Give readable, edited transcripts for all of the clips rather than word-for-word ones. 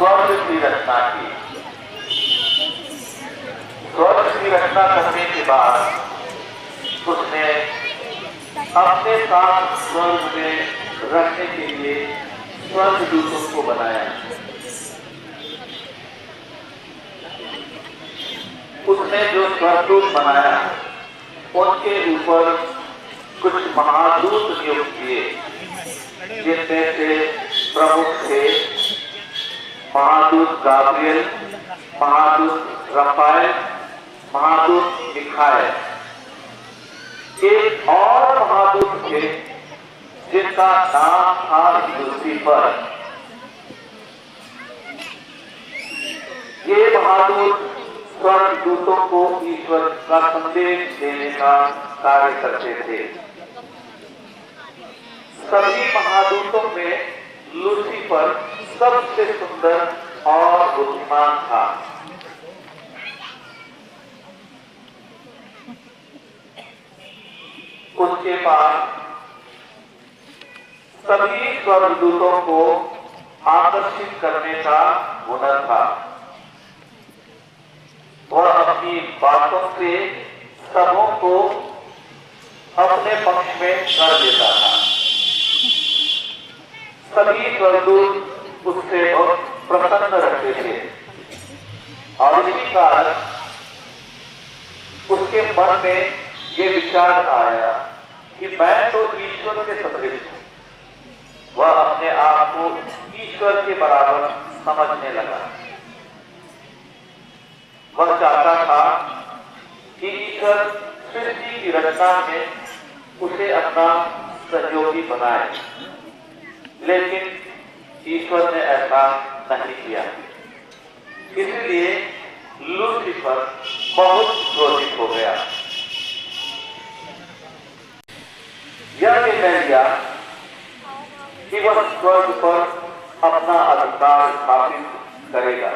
स्वर्ग की रचना की। स्वर्ग की रचना करने के बाद उसने अपने साथ स्वर्ग में रखने के लिए स्वर्गदूतों को बनाया। उसने जो स्वर्गदूत बनाया उनके ऊपर कुछ महादूत नियुक्त किए, जिनमें से प्रमुख थे महादूत गाब्रिएल, महादूत रफाएल, महादूत मिखाएल। एक और महादूत थे जिनका नाम था लूसीफर। ये महादूत स्वर्गदूतों को ईश्वर का संदेश देने का कार्य करते थे। सभी महादूतों में लूसीफर सबसे सुंदर और बुद्धिमान था। उसके पास सभी स्वर्गदूतों को आकर्षित करने का हुनर था। वह अपनी बातों से सबों को अपने पक्ष में कर देता था। सभी स्वर्गदूत उससे बहुत प्रसन्न रहते थे और इसी कारण उसके मन में ये विचार आया कि मैं तो ईश्वर के सदृश हूं। वह अपने आप को ईश्वर के बराबर समझने लगा। वह चाहता था कि ईश्वर सृष्टि की रचना में उसे अपना सहयोगी बनाए, लेकिन ईश्वर ने ऐसा नहीं किया। इसलिए लूसीफर बहुत क्रोधित हो गया। यह निर्णय लिया कि वह स्वर्ग पर अपना अधिकार स्थापित करेगा।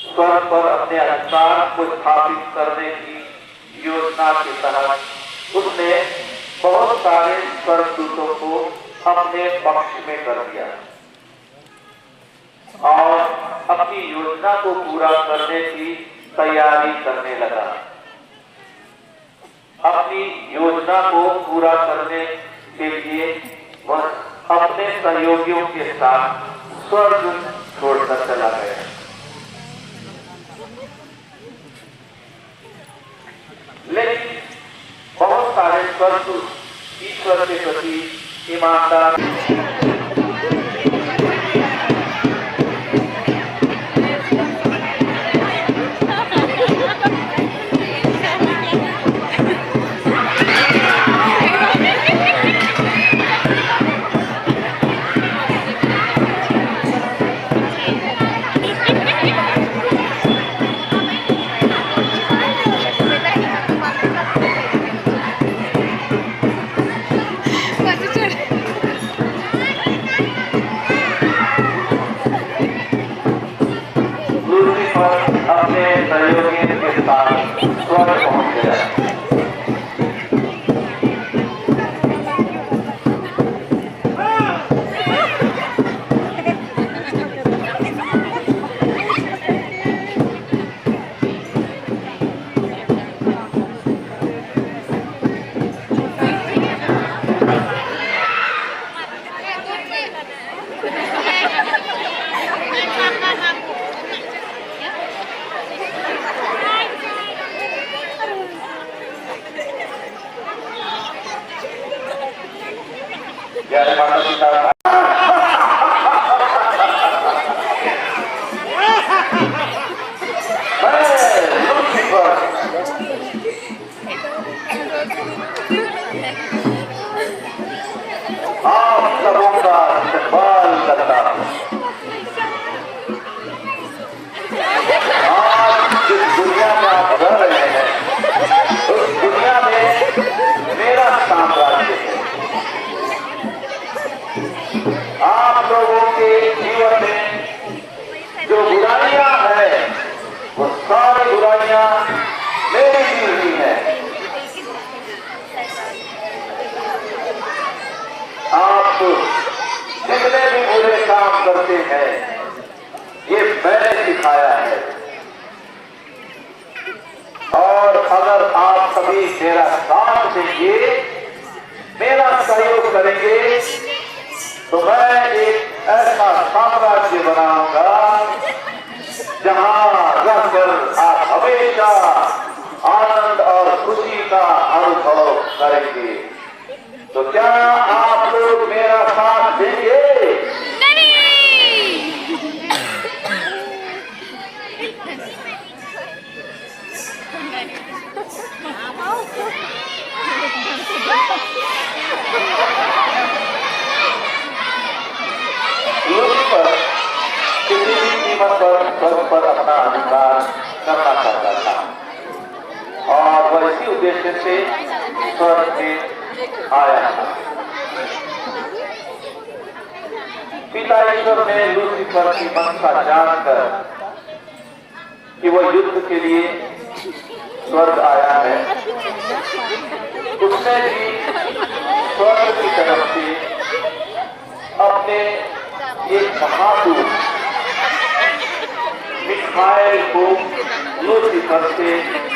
स्वर्ग पर अपने अधिकार को स्थापित करने की योजना के तहत उसने बहुत सारे स्वर्गदूतों को अपने पक्ष में कर दिया और अपनी योजना को पूरा करने की तैयारी करने लगा। अपनी योजना को पूरा करने के लिए वह अपने सहयोगियों के साथ स्वर्ग छोड़कर चला गया। लेकिन बहुत सारे स्वर्गदूत ईश्वर के प्रति ईमानदार अपने सहयोगियों के साथ स्वर्ग पहुंच गया। जय माता पिता। आप सबों का इस्तेमाल करता हूं। आज जिस दुनिया में आप रह रहे हैं उस दुनिया में मेरा साम्राज्य है। आप लोगों के जीवन में जो बुराइयां हैं वो सारी बुराइयां मेरी की हुई है। आप जितने भी बुरे काम करते हैं, ये मैंने सिखाया है। और अगर आप सभी मेरा साथ देंगे, मेरा सहयोग करेंगे, तो मैं एक ऐसा साम्राज्य बनाऊंगा जहां रहकर आप हमेशा आनंद और खुशी का अनुभव करेंगे। तो क्या आप लोग मेरा साथ देंगे? किसी भी कीमत पर स्वर्ग पर अपना अधिकार करना चाहता था और वह इसी उद्देश्य से स्वर्ग में आया था। पिता ईश्वर ने लूसीफर की मंशा जानकर कि वह युद्ध के लिए स्वर्ग आया है, उसने भी स्वर्ग की तरफ से अपने एक महादूत मिखाएल को लूसीफर से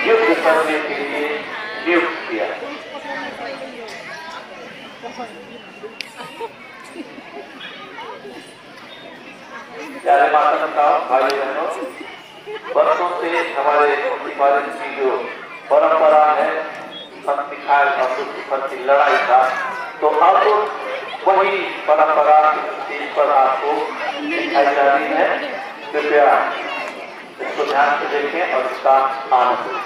युद्ध करने के लिए नियुक्त किया। प्यारे माता पिता, भाई बहनों, वर्षों से हमारे पालन की जो परंपरा है, संत मिखाएल और लूसीफर की लड़ाई का, तो अब वही परंपरा स्टेज पर आपको दिखाई जा रही है। कृपया इसको ध्यान से देखें और इसका आनंद लें।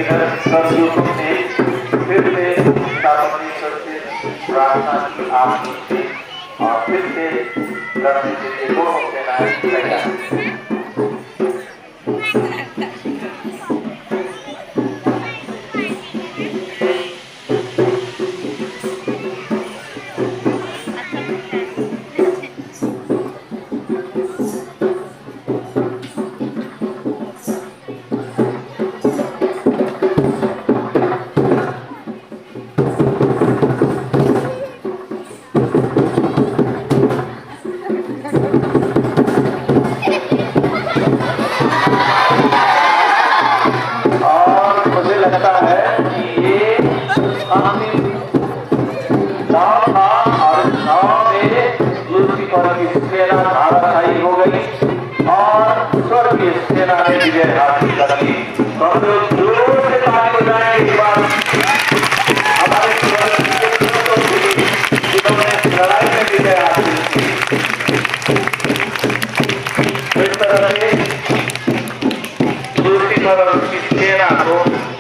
इधर सरदूतों ने फिर से पिता परमेश्वर से प्रार्थना की आशीष से और फिर से लड़ने के लिए दोनों सेनाएं तैयार।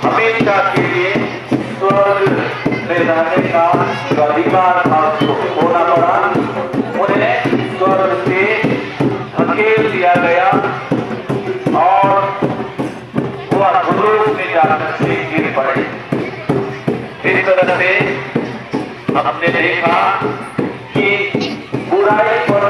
हमेशा के लिए स्वर्ग में जाने का अधिकार होना पड़ा। उन्हें स्वर्ग से धकेल दिया गया और वह धूलों में जाकर से गिर पड़े। इस तरह से हमने देखा कि बुराई पर